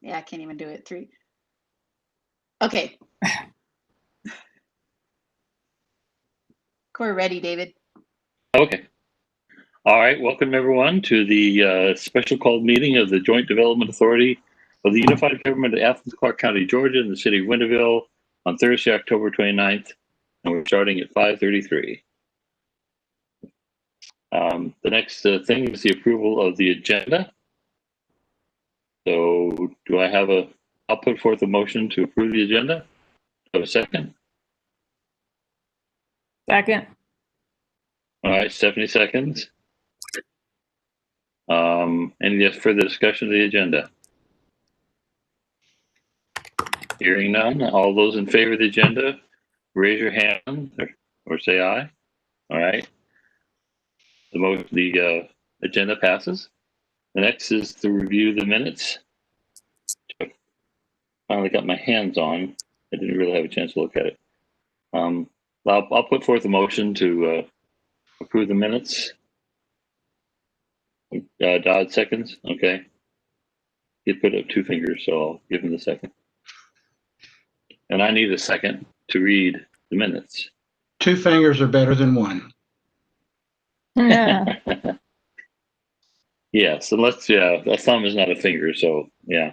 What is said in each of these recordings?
Yeah, I can't even do it. 3. Okay. We're ready, David. Okay. All right. Welcome, everyone, to the special called meeting of the Joint Development Authority of the Unified Government of Athens-Clarke County, Georgia, in the city of Winterville on Thursday, October 29th, and we're starting at 5:33. The next thing is the approval of the agenda. So do I have I'll put forth a motion to approve the agenda. Do I have a second? Second. All right, Stephanie seconds. Any further discussion of the agenda? Hearing none, all those in favor of the agenda, raise your hand or say aye. All right. The agenda passes. The next is to review the minutes. I finally got my hands on. I didn't really have a chance to look at it. I'll put forth a motion to approve the minutes. Dodd seconds. Okay. He put up 2 fingers, so I'll give him the second. And I need a second to read the minutes. 2 fingers are better than 1. Yeah. Yes, unless, a thumb is not a finger, so yeah.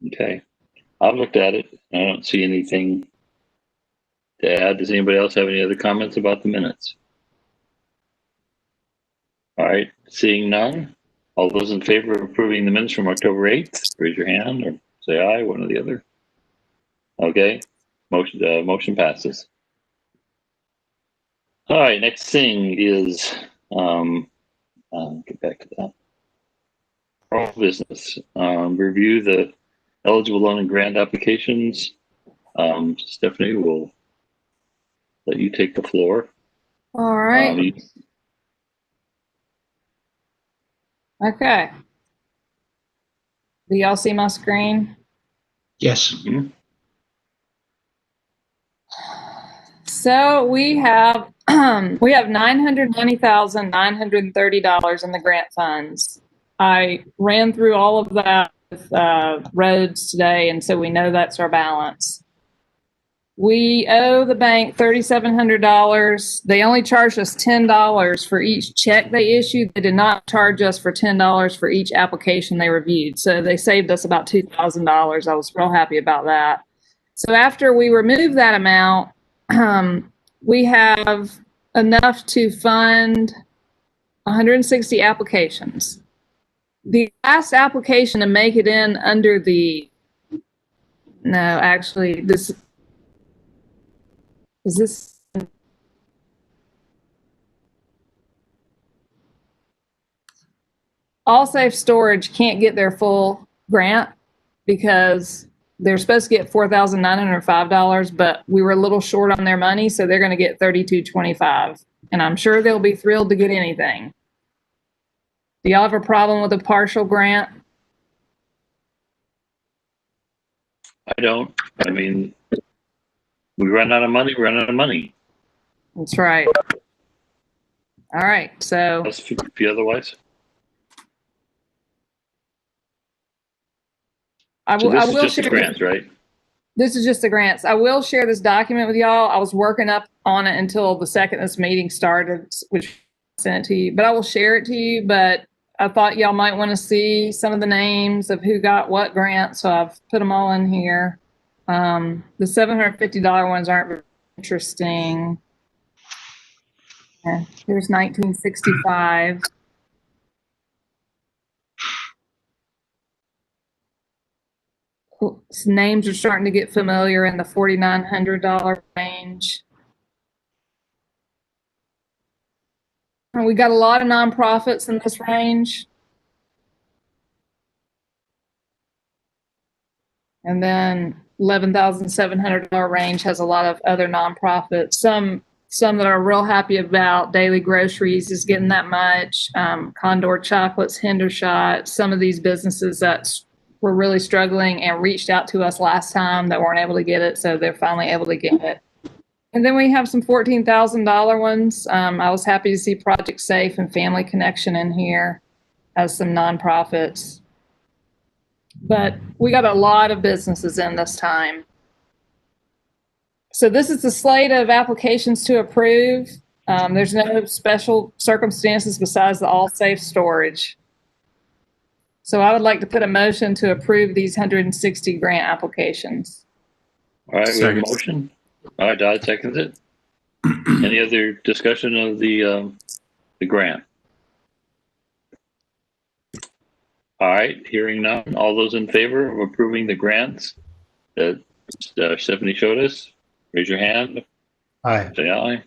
Okay. I've looked at it. I don't see anything to add. Does anybody else have any other comments about the minutes? All right, seeing none. All those in favor of approving the minutes from October 8th, raise your hand or say aye, one or the other. Okay, motion passes. All right, next thing is, get back to that. All business, review the eligible loan and grant applications. Stephanie, will let you take the floor. All right. Okay. Do y'all see my screen? Yes. Mhm. So we have we have $990,930 in the grant funds. I ran through all of that with roads today, and so we know that's our balance. We owe the bank $3,700. They only charged us $10 for each check they issued. They did not charge us for $10 for each application they reviewed. So they saved us about $2,000. I was real happy about that. So after we remove that amount, we have enough to fund 160 applications. The last application to make it in under this is this. All Safe Storage can't get their full grant because they're supposed to get $4,905, but we were a little short on their money, so they're going to get $3,225, and I'm sure they'll be thrilled to get anything. Do y'all have a problem with a partial grant? I don't. I mean, we run out of money. We run out of money. That's right. All right, so Let's be otherwise. This is just the grants, right? This is just the grants. I will share this document with y'all. I was working up on it until the second this meeting started, which I sent it to you, but I will share it to you. But I thought y'all might want to see some of the names of who got what grant, so I've put them all in here. The $750 ones aren't very interesting. Here's 1965. Names are starting to get familiar in the $4,900 range. And we got a lot of nonprofits in this range. And then $11,700 range has a lot of other nonprofits. Some some that are real happy about. Daily Groceries is getting that much. Condor Chocolates, Hendershot, some of these businesses that were really struggling and reached out to us last time that weren't able to get it, so they're finally able to get it. And then we have some $14,000 ones. I was happy to see Project Safe and Family Connection in here as some nonprofits. But we got a lot of businesses in this time. So this is the slate of applications to approve. There's no special circumstances besides the all safe storage. So I would like to put a motion to approve these 160 grant applications. All right, we have a Second. motion. All right, Dodd seconds it. Any other discussion of the grant? All right, hearing none. All those in favor of approving the grants that Stephanie showed us, raise your hand. Aye. Say aye.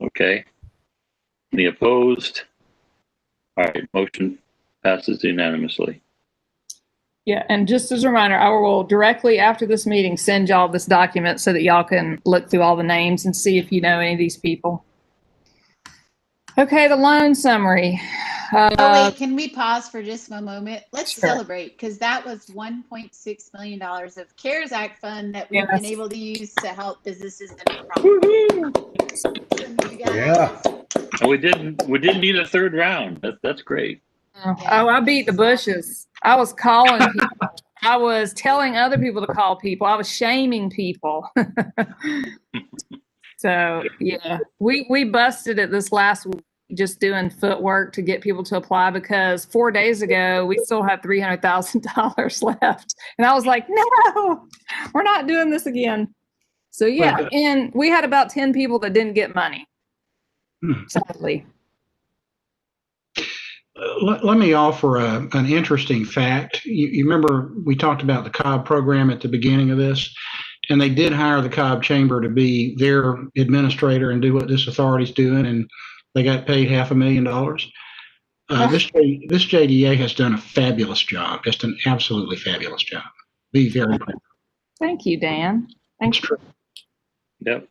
Okay. Any opposed? All right, motion passes unanimously. Yeah, and just as a reminder, I will directly after this meeting send y'all this document so that y'all can look through all the names and see if you know any of these people. Okay, the loan summary. Oh, wait, can we pause for just a moment? Let's Sure. celebrate, because that was $1.6 million of CARES Act fund that we've been Yes. able to use to help businesses that are problems. You guys- Yeah. And we didn't need a third round. That's great. Oh, I beat the bushes. I was calling people. I was telling other people to call people. I was shaming people. So yeah, we busted it this last week just doing footwork to get people to apply, because 4 days ago we still had $300,000 left, and I was like, no, we're not doing this again. So yeah, and we had about 10 people that didn't get money, sadly. Let me offer an interesting fact. You remember we talked about the Cobb program at the beginning of this, and they did hire the Cobb Chamber to be their administrator and do what this authority's doing, and they got paid $500,000. This JDA has done a fabulous job, just an absolutely fabulous job. Be very proud. Thank you, Dan. It's Thank you. true. Yep.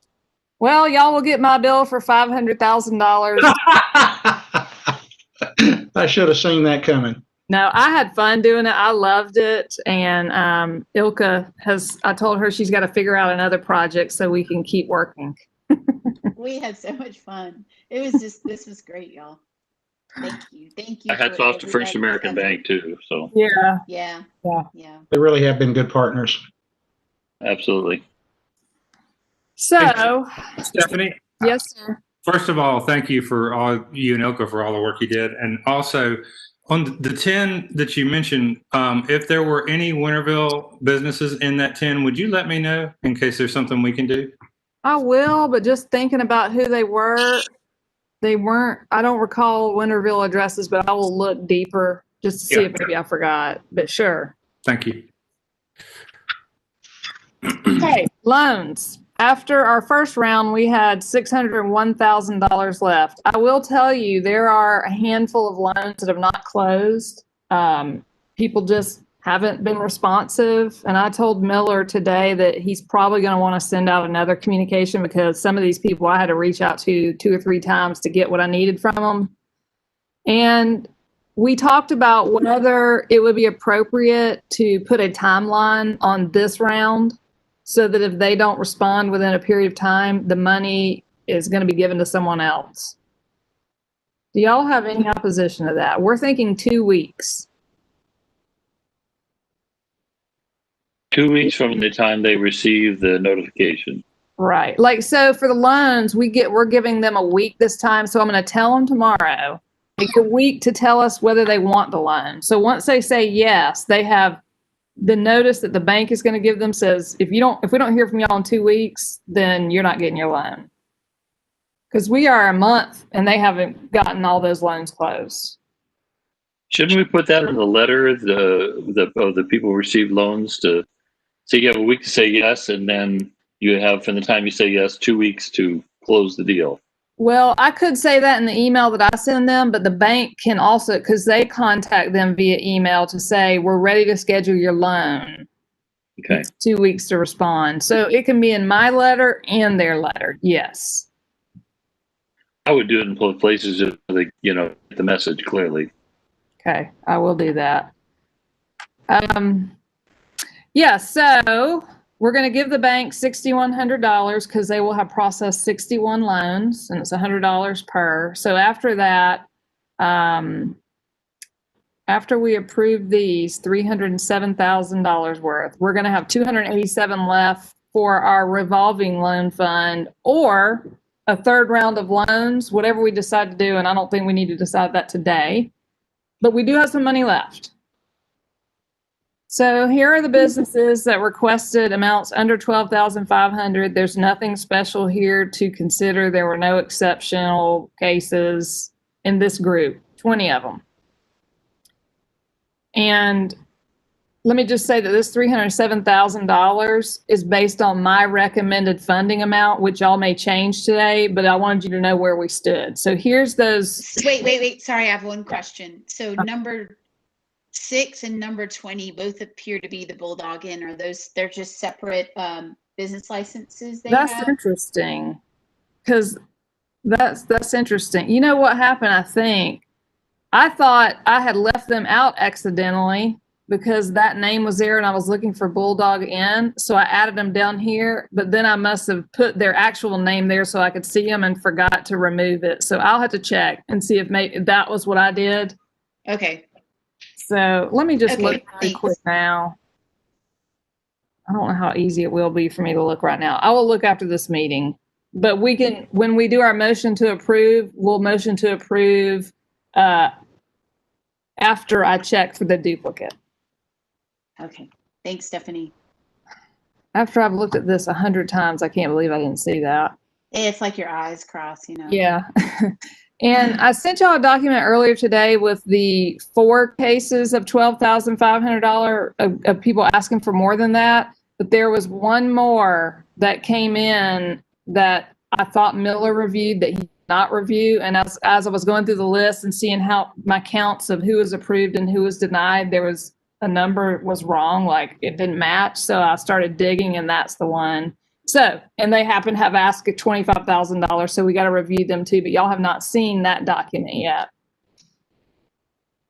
Well, y'all will get my bill for $500,000. I should have seen that coming. No, I had fun doing it. I loved it. And Ilka I told her she's got to figure out another project so we can keep working. We had so much fun. This was great, y'all. Thank you. Thank you. I hats for off to First everybody. American Bank too. So Yeah. Yeah. Yeah. Yeah. They really have been good partners. absolutely. So, Stephanie, yes, sir. first of all, thank you for you and Ilka for all the work you did. And also on the 10 that you mentioned, if there were any Winterville businesses in that 10, would you let me know in case there's something we can do? I will, but just thinking about who they weren't, I don't recall Winterville addresses, but I will look deeper just to see if maybe I forgot. But sure. Thank you. Okay, loans. After our first round, we had $601,000 left. I will tell you, there are a handful of loans that have not closed. People just haven't been responsive. And I told Miller today that he's probably going to want to send out another communication, because some of these people I had to reach out to 2 or 3 times to get what I needed from them. And we talked about whether it would be appropriate to put a timeline on this round, so that if they don't respond within a period of time, the money is going to be given to someone else. Do y'all have any opposition to that? We're thinking 2 weeks. 2 weeks from the time they receive the notification. Right. Like, so for the loans, we're giving them a week this time. So I'm going to tell them tomorrow, take a week to tell us whether they want the loan. So once they say yes, they have the notice that the bank is going to give them says, if we don't hear from y'all in 2 weeks, then you're not getting your loan. Because we are a month and they haven't gotten all those loans closed. Shouldn't we put that in the letter, the people who receive loans, to say you have a week to say yes, and then you have, from the time you say yes, 2 weeks to close the deal? Well, I could say that in the email that I send them, but the bank can also, because they contact them via email to say, we're ready to schedule your loan. Okay. It's 2 weeks to respond. So it can be in my letter and their letter. Yes. I would do it in both places just so they, get the message clearly. Okay, I will do that. Yeah, so we're going to give the bank $6,100 because they will have processed 61 loans, and it's $100 per. So after that, after we approve these $307,000 worth, we're going to have 287 left for our revolving loan fund or a third round of loans, whatever we decide to do. And I don't think we need to decide that today, but we do have some money left. So here are the businesses that requested amounts under $12,500. There's nothing special here to consider. There were no exceptional cases in this group, 20 of them. And let me just say that this $307,000 is based on my recommended funding amount, which y'all may change today, but I wanted you to know where we stood. So here's those. Wait. Sorry, I have one question. So number 6 and number 20 both appear to be the Bulldog Inn. Are they're just separate business licenses That's interesting, because that's interesting. You know what happened, I think? I thought I had left them out accidentally because that name was there and I was looking for Bulldog Inn. So I added them down here, but then I must have put their actual name there so I could see them and forgot to remove it. So I'll have to check and see if maybe that was what I did. Okay. So let me just look really thanks. quick now. I don't know how easy it will be for me to look right now. I will look after this meeting, but we can, when we do our motion to approve, we'll motion to approve after I check for the duplicate. Okay. Thanks, Stephanie. After I've looked at this 100 times, I can't believe I didn't see that. It's like your eyes cross, Yeah. And I sent y'all a document earlier today with the 4 cases of $12,500 of people asking for more than that. But there was one more that came in that I thought Miller reviewed that he did not review. And as I was going through the list and seeing how my counts of who was approved and who was denied, there was a number was wrong, like it didn't match. So I started digging, and that's the one. So, and they happen to have asked $25,000, so we got to review them too, but y'all have not seen that document yet.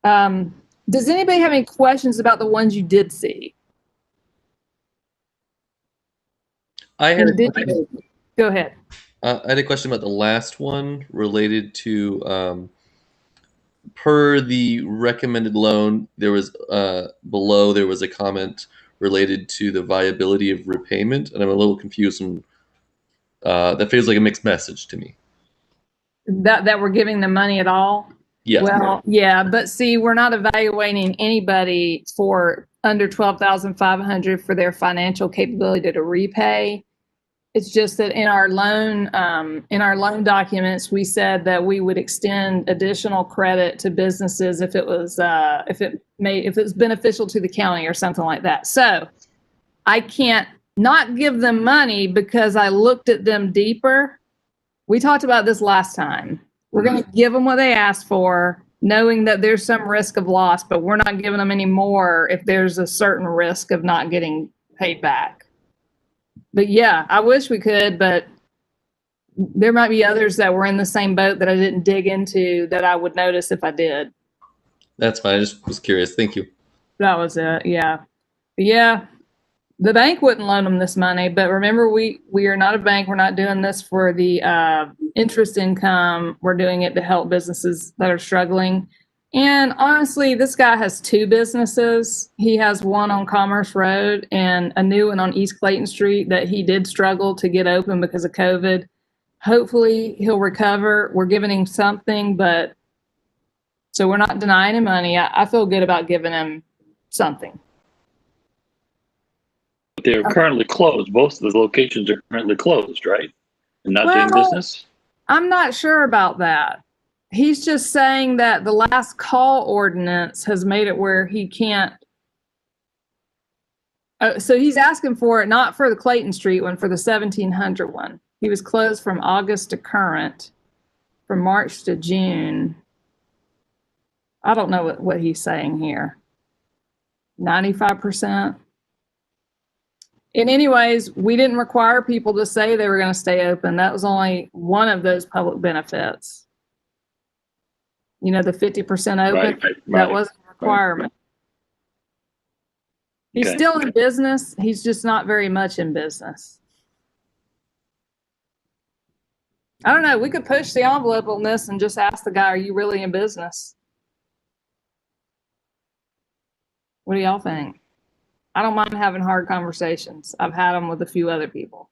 Does anybody have any questions about the ones you did see? I had Go ahead. I had a question about the last one related to per the recommended loan. There was below there was a comment related to the viability of repayment, and I'm a little confused. And that feels like a mixed message to me. That we're giving them money at all? Yeah. Well, yeah, but see, we're not evaluating anybody for under $12,500 for their financial capability to repay. It's just that in our loan documents, we said that we would extend additional credit to businesses if it was beneficial to the county or something like that. So I can't not give them money because I looked at them deeper. We talked about this last time. We're going to give them what they asked for, knowing that there's some risk of loss, but we're not giving them any more if there's a certain risk of not getting paid back. But yeah, I wish we could, but there might be others that were in the same boat that I didn't dig into that I would notice if I did. That's fine. I just was curious. Thank you. That was it. Yeah. But yeah. The bank wouldn't loan them this money, but remember, we are not a bank. We're not doing this for the interest income. We're doing it to help businesses that are struggling. And honestly, this guy has 2 businesses. He has one on Commerce Road and a new one on East Clayton Street that he did struggle to get open because of COVID. Hopefully he'll recover. We're giving him something, but so we're not denying him money. I feel good about giving him something. They're currently closed. Both of the locations are currently closed, right? And not doing business? I'm not sure about that. He's just saying that the last call ordinance has made it where he can't. So he's asking for it, not for the Clayton Street one, for the 1700 one. He was closed from August to current, from March to June. I don't know what he's saying here. 95%. In anyways, we didn't require people to say they were going to stay open. That was only one of those public benefits. You know, the 50% open, Right, that right, wasn't a requirement. He's Okay. still in business. He's just not very much in business. I don't know. We could push the envelope on this and just ask the guy, are you really in business? What do y'all think? I don't mind having hard conversations. I've had them with a few other people.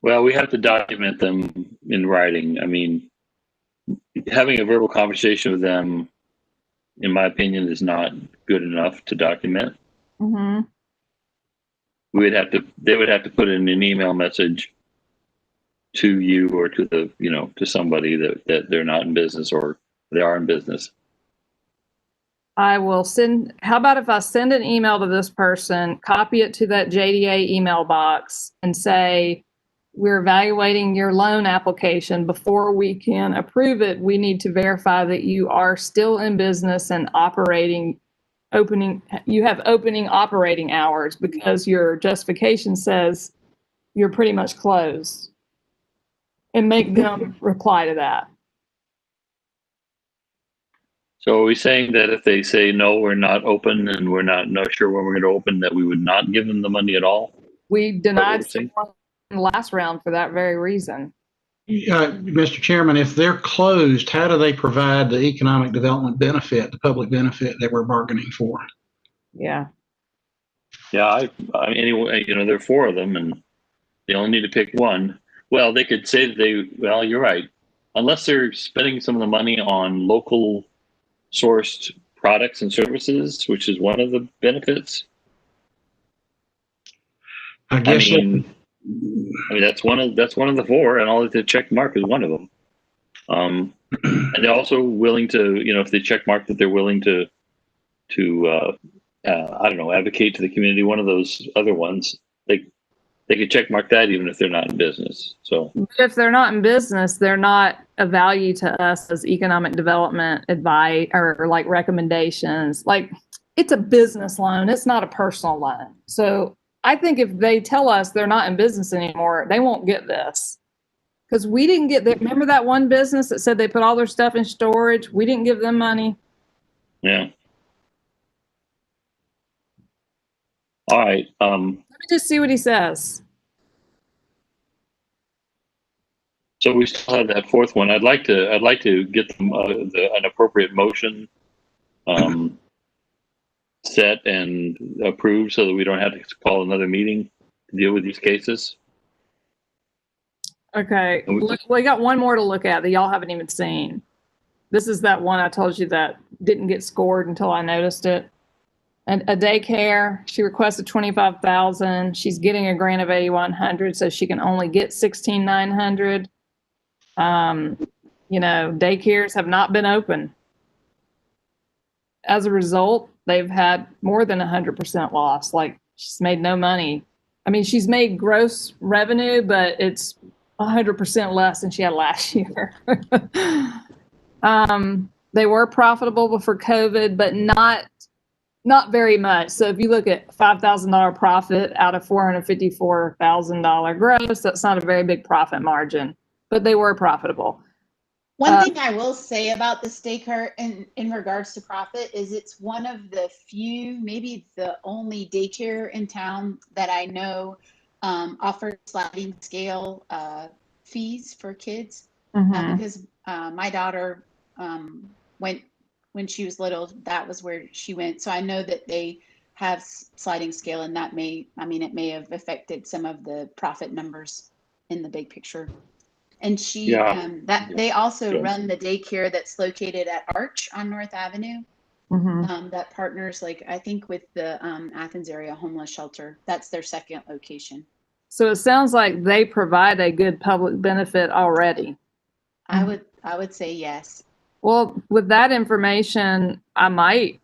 Well, we have to document them in writing. I mean, having a verbal conversation with them, in my opinion, is not good enough to document. Mm-hmm. They would have to put in an email message to you or to the, to somebody that they're not in business or they are in business. I will send, how about if I send an email to this person, copy it to that JDA email box and say, we're evaluating your loan application. Before we can approve it, we need to verify that you are still in business and you have opening operating hours, because your justification says you're pretty much closed. And make them reply to that. So are we saying that if they say, no, we're not open and we're not sure when we're going to open, that we would not give them the money at all? We denied someone in the last round for that very reason. Mr. Chairman, if they're closed, how do they provide the economic development benefit, the public benefit that we're bargaining for? Yeah. Yeah, I mean, anyway, there are 4 of them and they only need to pick one. Well, they could say that well, you're right. Unless they're spending some of the money on local sourced products and services, which is one of the benefits. I guess. I mean, that's one of the 4, and all the check mark is one of them. And they're also willing to, if they check mark that they're willing to I don't know, advocate to the community. One of those other ones, they could check mark that even if they're not in business. So if they're not in business, they're not a value to us as economic development advice or like recommendations. Like, it's a business loan. It's not a personal loan. So I think if they tell us they're not in business anymore, they won't get this. Because we didn't get that. Remember that one business that said they put all their stuff in storage? We didn't give them money. Yeah. All right. Let me just see what he says. So we still have that 4th one. I'd like to get them an appropriate motion set and approved so that we don't have to call another meeting to deal with these cases. Okay. Look, we got one more to look at that y'all haven't even seen. This is that one I told you that didn't get scored until I noticed it. And a daycare, she requested $25,000. She's getting a grant of $8,100, so she can only get $16,900. Daycares have not been open. As a result, they've had more than 100% loss. Like, she's made no money. I mean, she's made gross revenue, but it's 100% less than she had last year. They were profitable before COVID, but not very much. So if you look at $5,000 profit out of $454,000 gross, that's not a very big profit margin, but they were profitable. One thing I will say about this daycare in regards to profit is it's one of the few, maybe the only daycare in town that I know offers sliding scale fees for kids. Because my daughter went when she was little, that was where she went. So I know that they have sliding scale, and it may have affected some of the profit numbers in the big picture. And they also run the daycare that's located at Arch on North Avenue. That partners, I think, with the Athens area homeless shelter. That's their 2nd location. So it sounds like they provide a good public benefit already. I would say yes. Well, with that information, I might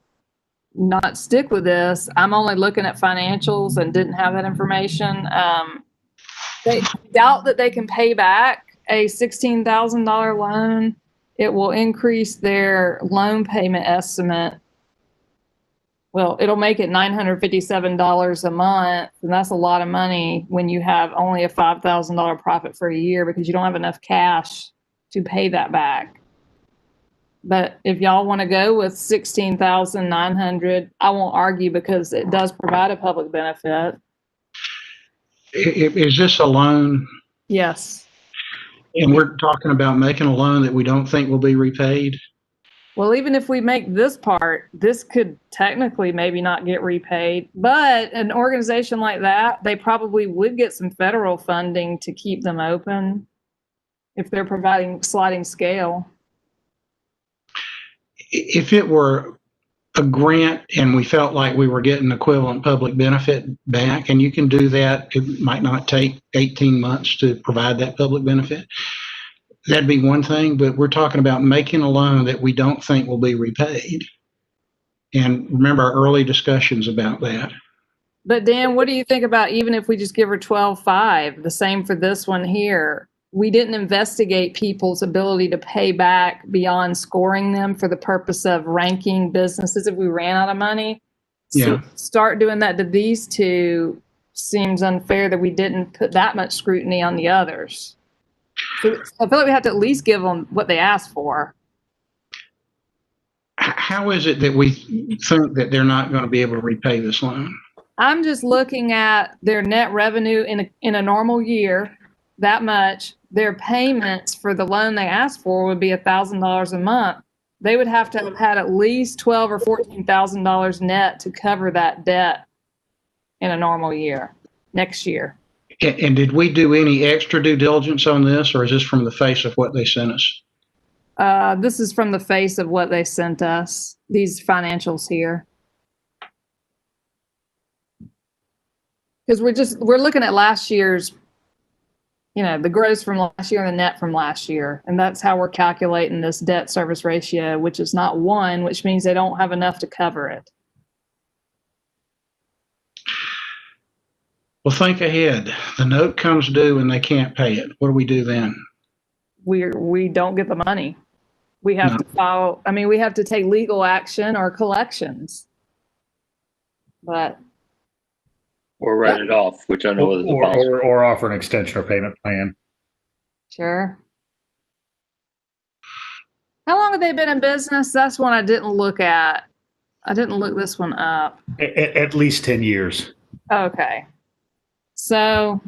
not stick with this. I'm only looking at financials and didn't have that information. They doubt that they can pay back a $16,000 loan. It will increase their loan payment estimate Well, it'll make it $957 a month, and that's a lot of money when you have only a $5,000 profit for a year because you don't have enough cash to pay that back. But if y'all want to go with $16,900, I won't argue because it does provide a public benefit. Is this a loan? Yes. And we're talking about making a loan that we don't think will be repaid? Well, even if we make this part, this could technically maybe not get repaid, but an organization like that, they probably would get some federal funding to keep them open if they're providing sliding scale. If it were a grant and we felt like we were getting equivalent public benefit back, and you can do that, it might not take 18 months to provide that public benefit. That'd be one thing, but we're talking about making a loan that we don't think will be repaid. And remember our early discussions about that. But Dan, what do you think about even if we just give her 12.5, the same for this one here? We didn't investigate people's ability to pay back beyond scoring them for the purpose of ranking businesses if we ran out of money. So start doing that to these two seems unfair that we didn't put that much scrutiny on the others. So I feel like we have to at least give them what they asked for. How is it that we think that they're not going to be able to repay this loan? I'm just looking at their net revenue in a normal year, that much. Their payments for the loan they asked for would be $1,000 a month. They would have to have had at least $12,000 or $14,000 net to cover that debt in a normal year, next year. And did we do any extra due diligence on this, or is this from the face of what they sent us? This is from the face of what they sent us, these financials here. Because we're looking at last year's, the gross from last year and the net from last year. And that's how we're calculating this debt service ratio, which is not 1, which means they don't have enough to cover it. Well, think ahead. The note comes due and they can't pay it. What do we do then? We don't get the money. We have to file, we have to take legal action or collections. But Or write it off, which I know is possible. Or offer an extension or payment plan. Sure. How long have they been in business? That's one I didn't look at. I didn't look this one up. At least 10 years. Okay. So,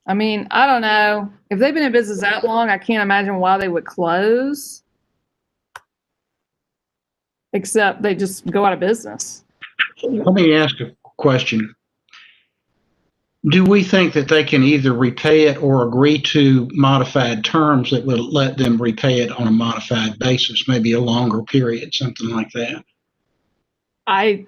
I don't know. If they've been in business that long, I can't imagine why they would close. Except they just go out of business. Let me ask a question. Do we think that they can either repay it or agree to modified terms that would let them repay it on a modified basis, maybe a longer period, something like that? I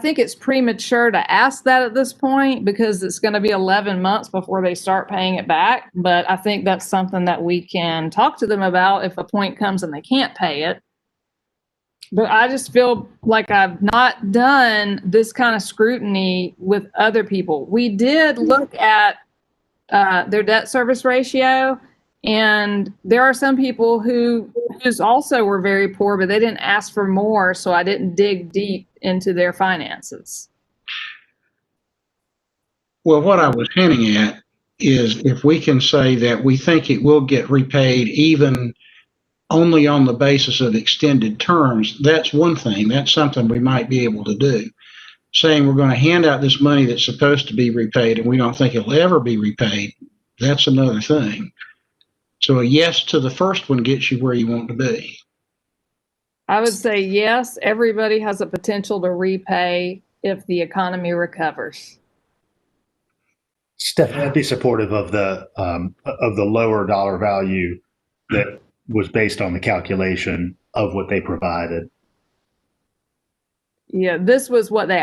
think it's premature to ask that at this point because it's going to be 11 months before they start paying it back. But I think that's something that we can talk to them about if a point comes and they can't pay it. But I just feel like I've not done this kind of scrutiny with other people. We did look at their debt service ratio, and there are some people who's also were very poor, but they didn't ask for more, so I didn't dig deep into their finances. Well, what I was hinting at is if we can say that we think it will get repaid even only on the basis of extended terms, that's one thing. That's something we might be able to do. Saying we're going to hand out this money that's supposed to be repaid and we don't think it'll ever be repaid, that's another thing. So a yes to the first one gets you where you want to be. I would say yes, everybody has a potential to repay if the economy recovers. Stephanie, I'd be supportive of the lower dollar value that was based on the calculation of what they provided. Yeah, this was what they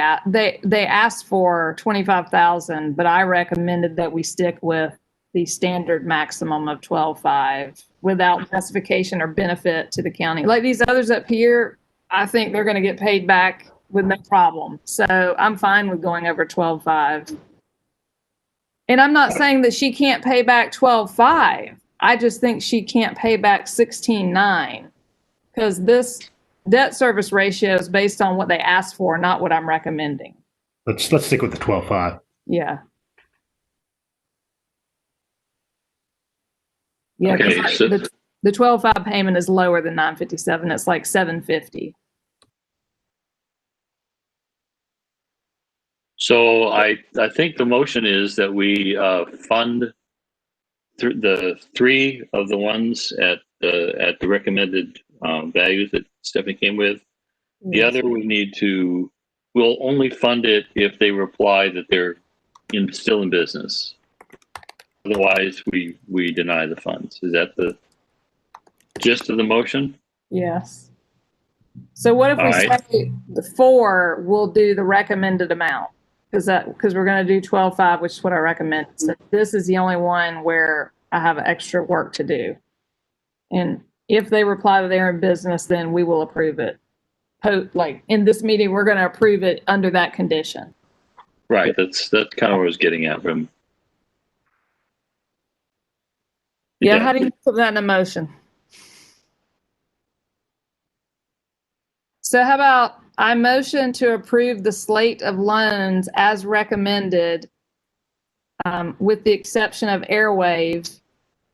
asked for, $25,000, but I recommended that we stick with the standard maximum of 12.5 without justification or benefit to the county. Like these others up here, I think they're going to get paid back with no problem. So I'm fine with going over 12.5. And I'm not saying that she can't pay back 12.5. I just think she can't pay back 16.9 because this debt service ratio is based on what they asked for, not what I'm recommending. Let's stick with the 12.5. Yeah. Yeah, Okay, because so- the 12.5 payment is lower than 957. It's like 750. So I think the motion is that we fund the three of the ones at the recommended values that Stephanie came with. The other we'll only fund it if they reply that they're still in business. Otherwise, we deny the funds. Is that the gist of the motion? Yes. So what if All we right. say the 4 will do the recommended amount? Because we're going to do 12.5, which is what I recommend. So this is the only one where I have extra work to do. And if they reply that they're in business, then we will approve it. Like in this meeting, we're going to approve it under that condition. Right. That's kind of what I was getting at from. Yeah. How do you put that in a motion? So how about I motion to approve the slate of loans as recommended, with the exception of Airwave,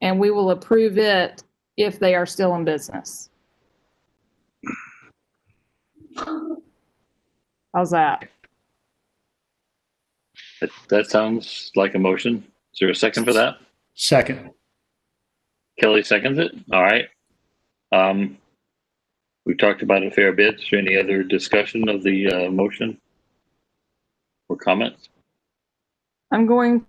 and we will approve it if they are still in business. How's that? That sounds like a motion. Is there a second for that? Second. Kelly seconds it. All right. We've talked about it a fair bit. Is there any other discussion of the motion or comments? I'm going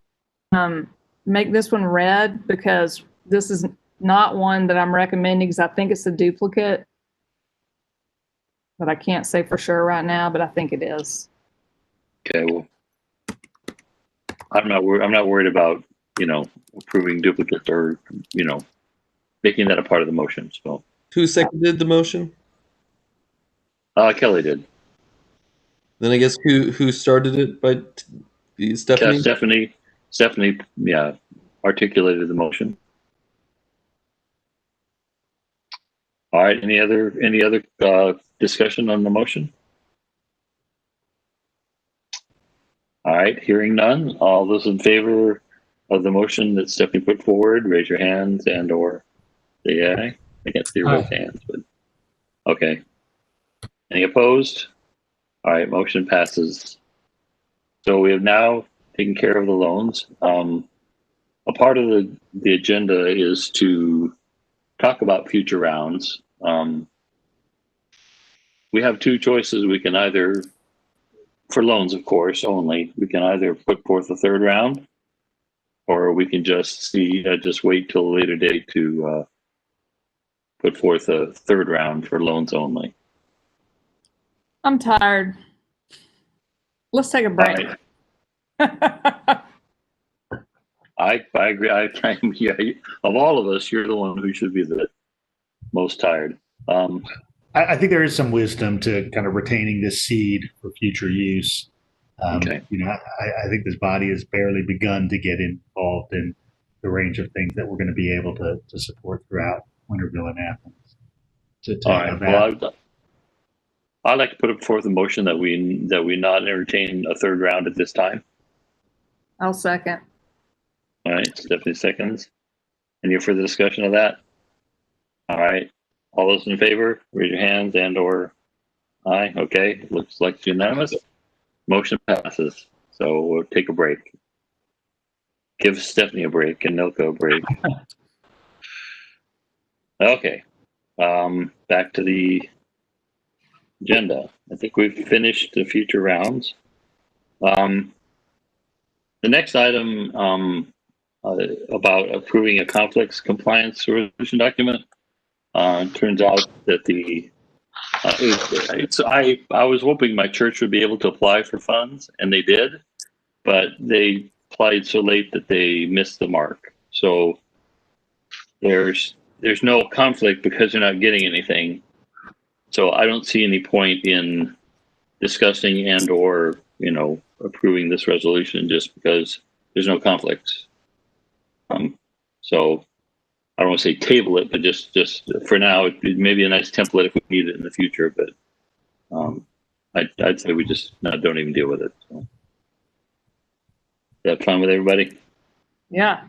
to make this one red because this is not one that I'm recommending because I think it's a duplicate. But I can't say for sure right now, but I think it is. Okay. Well, I'm not worried about approving duplicates or making that a part of the motion. So Who seconded the motion? Kelly did. Then I guess who started it by Stephanie? Yeah, Stephanie, yeah, articulated the motion. All right. Any other discussion on the motion? All right. Hearing none. All those in favor of the motion that Stephanie put forward, raise your hands and/or say aye. I can't see your raised hands, but okay. Any opposed? All right. Motion passes. So we have now taken care of the loans. A part of the agenda is to talk about future rounds. We have two choices. We can either, for loans, of course, only, we can either put forth a third round, or we can just wait till a later date to put forth a third round for loans only. I'm tired. Let's take a break. I agree. Yeah, of all of us, you're the one who should be the most tired. I think there is some wisdom to kind of retaining this seed for future use. Okay. I think this body has barely begun to get involved in the range of things that we're going to be able to support throughout Winterville and Athens. All right. Well, I'd like to put forth a motion that we not entertain a third round at this time. I'll second. All right. Stephanie seconds. Any further discussion of that? All right. All those in favor, raise your hands and/or aye. Okay. Looks like it's unanimous. Motion passes. So we'll take a break. Give Stephanie a break and Milka a break. Okay. Back to the agenda. I think we've finished the future rounds. The next item about approving a conflicts compliance resolution document. Turns out that I was hoping my church would be able to apply for funds, and they did, but they applied so late that they missed the mark. So there's no conflict because they're not getting anything. So I don't see any point in discussing and/or approving this resolution just because there's no conflicts. So I don't want to say table it, but just for now, maybe a nice template if we need it in the future. But I'd say we just don't even deal with it. So. Is that fine with everybody? Yeah.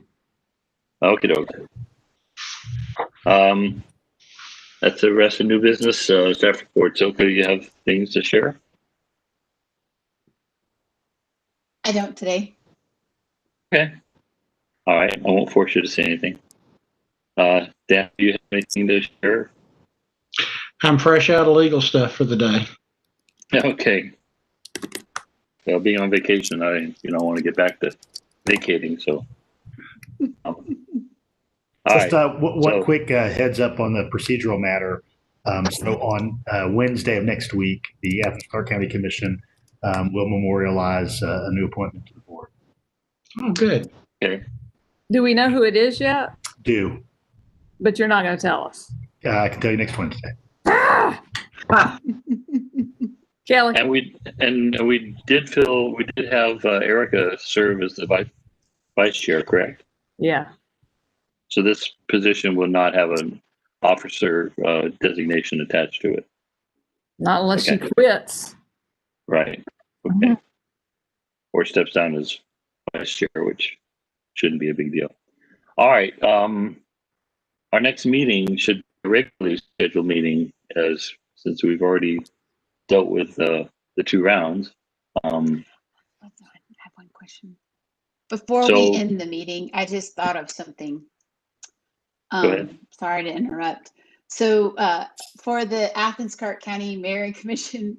Okay, doke. That's the rest of new business. Staff reports. Okay, you have things to share? I don't today. Okay. All right. I won't force you to say anything. Dan, do you have anything to share? I'm fresh out of legal stuff for the day. Okay. Well, being on vacation, I want to get back to vacating. So. All Just right. one quick heads up on the procedural matter. So on Wednesday of next week, the Athens-Clarke County Commission will memorialize a new appointment to the board. Oh, good. Okay. Do we know who it is yet? Do. But you're not going to tell us. I can tell you next Wednesday. Kelly. And we did have Erica serve as the vice chair, correct? Yeah. So this position will not have an officer designation attached to it. Not unless Okay. she quits. Right. Okay. Or steps down as vice chair, which shouldn't be a big deal. All right. Our next meeting should be a regularly scheduled meeting, since we've already dealt with the 2 rounds. Hold on, I have one question. Before So- we end the meeting, I just thought of something. Go ahead. Sorry to interrupt. So for the Athens-Clarke County Mayor and Commission,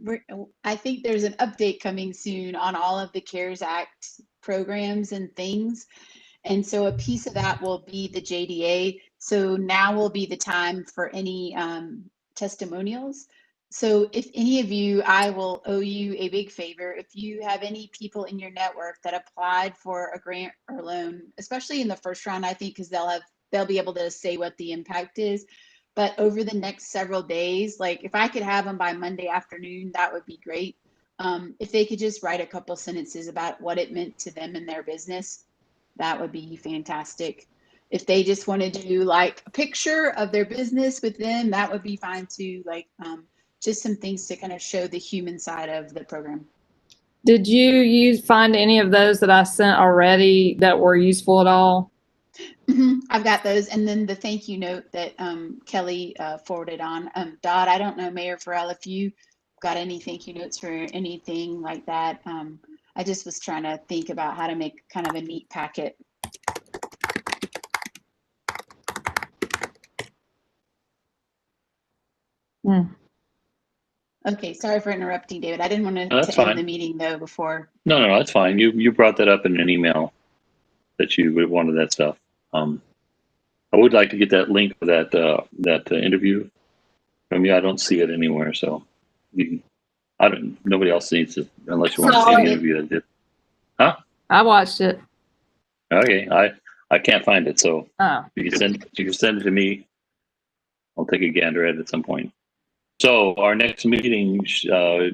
I think there's an update coming soon on all of the CARES Act programs and things. And so a piece of that will be the JDA. So now will be the time for any testimonials. So if any of you, I will owe you a big favor. If you have any people in your network that applied for a grant or loan, especially in the first round, I think, because they'll be able to say what the impact is. But over the next several days, like if I could have them by Monday afternoon, that would be great. If they could just write a couple sentences about what it meant to them and their business, that would be fantastic. If they just want to do like a picture of their business with them, that would be fine too. Like just some things to kind of show the human side of the program. Did you find any of those that I sent already that were useful at all? I've got those. And then the thank you note that Kelly forwarded on. Dodd, I don't know, Mayor Farrell, if you got any thank you notes for anything like that. I just was trying to think about how to make kind of a neat packet. Okay, sorry for interrupting, David. I didn't want to end the meeting though before. No, that's fine. You brought that up in an email that you would wanted that stuff. I would like to get that link for that interview from you. I don't see it anywhere, so nobody else needs it unless you want to see the interview that did. Huh? I watched it. Okay, I can't find it, so you can send it to me. I'll take a gander at it at some point. So our next meeting, I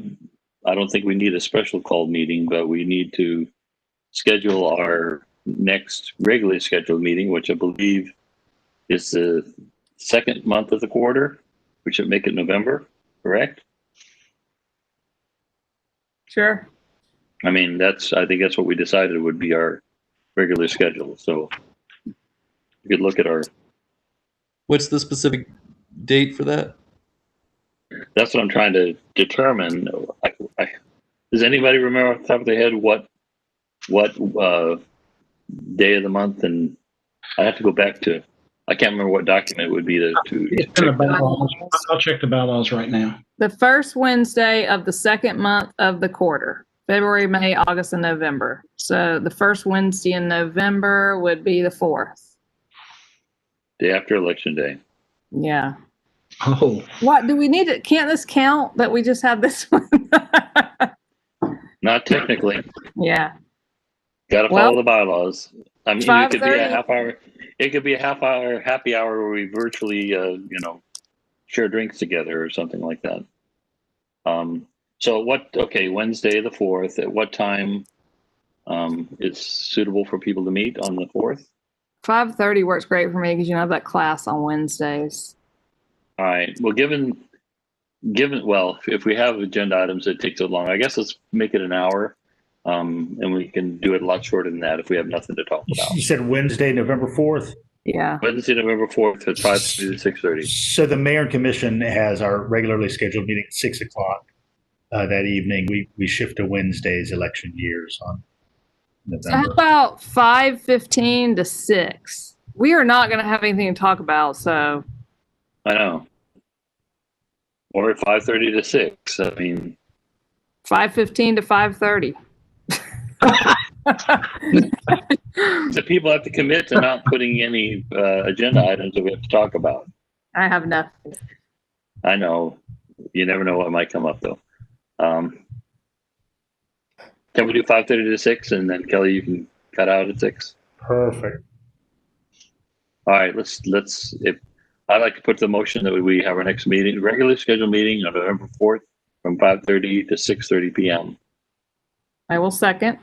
don't think we need a special called meeting, but we need to schedule our next regularly scheduled meeting, which I believe is the second month of the quarter, which should make it November, correct? Sure. I mean, I think that's what we decided would be our regular schedule. So you could look at What's the specific date for that? That's what I'm trying to determine. Does anybody remember off the top of their head what day of the month? And I have to go back to. I can't remember what document it would be to It's in the bylaws. I'll check the bylaws right now. The first Wednesday of the second month of the quarter. February, May, August, and November. So the first Wednesday in November would be the 4th. Day after Election Day. Yeah. Oh. What do we need it? Can't this count that we just had this one? Not technically. Yeah. Got to follow the bylaws. I mean, it could be a 5:30. half hour. It could be a half hour happy hour where we virtually, share drinks together or something like that. So Wednesday the 4th, at what time is suitable for people to meet on the 4th? 5:30 works great for me because you know I have that class on Wednesdays. All right. Well, given if we have agenda items that take so long, I guess let's make it an hour, and we can do it a lot shorter than that if we have nothing to talk about. You said Wednesday, November 4th? Yeah. Wednesday, November 4th at 5:30 to 6:30. So the mayor and commission has our regularly scheduled meeting at 6 o'clock that evening. We shift to Wednesdays election years on So how November. about 5:15 to 6? We are not going to have anything to talk about, so I know. Or 5:30 to 6. I mean, 5:15 to 5:30. the people have to commit to not putting any agenda items that we have to talk about. I have nothing. I know. You never know what might come up, though. Can we do 5:30 to 6, and then Kelly, you can cut out at 6? Perfect. All right. Let's. If I'd like to put the motion that we have our next meeting, regularly scheduled meeting on November 4th, from 5:30 to 6:30 p.m. I will second.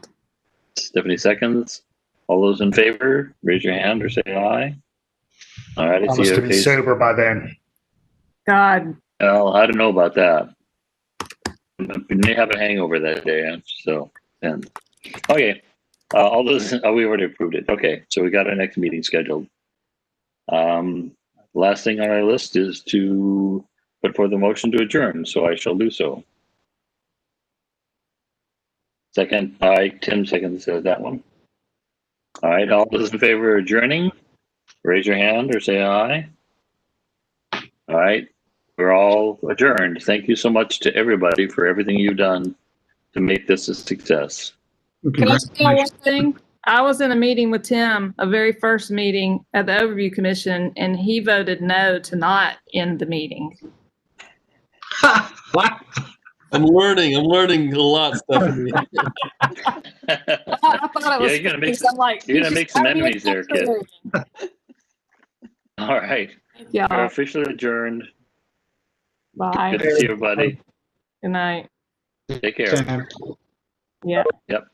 Stephanie seconds. All those in favor, raise your hand or say aye. All right. I Promise see to be okay. sober by then. God. Well, I don't know about that. We may have a hangover that day, so and okay. All those we already approved it. Okay, so we got our next meeting scheduled. Last thing on our list is to put forth a motion to adjourn, so I shall do so. Second, Tim seconds that one. All right, all those in favor of adjourning, raise your hand or say aye. All right. We're all adjourned. Thank you so much to everybody for everything you've done to make this a success. Can I say one thing? I was in a meeting with Tim, a very first meeting at the Overview Commission, and he voted no to not end the meeting. What? I'm learning a lot, Stephanie. I thought it was. Yeah, you're Like, gonna make some enemies there, kid. All right. Yeah. We're officially adjourned. Bye. Good to see everybody. Good night. Take care. Sam. Yeah. Yep.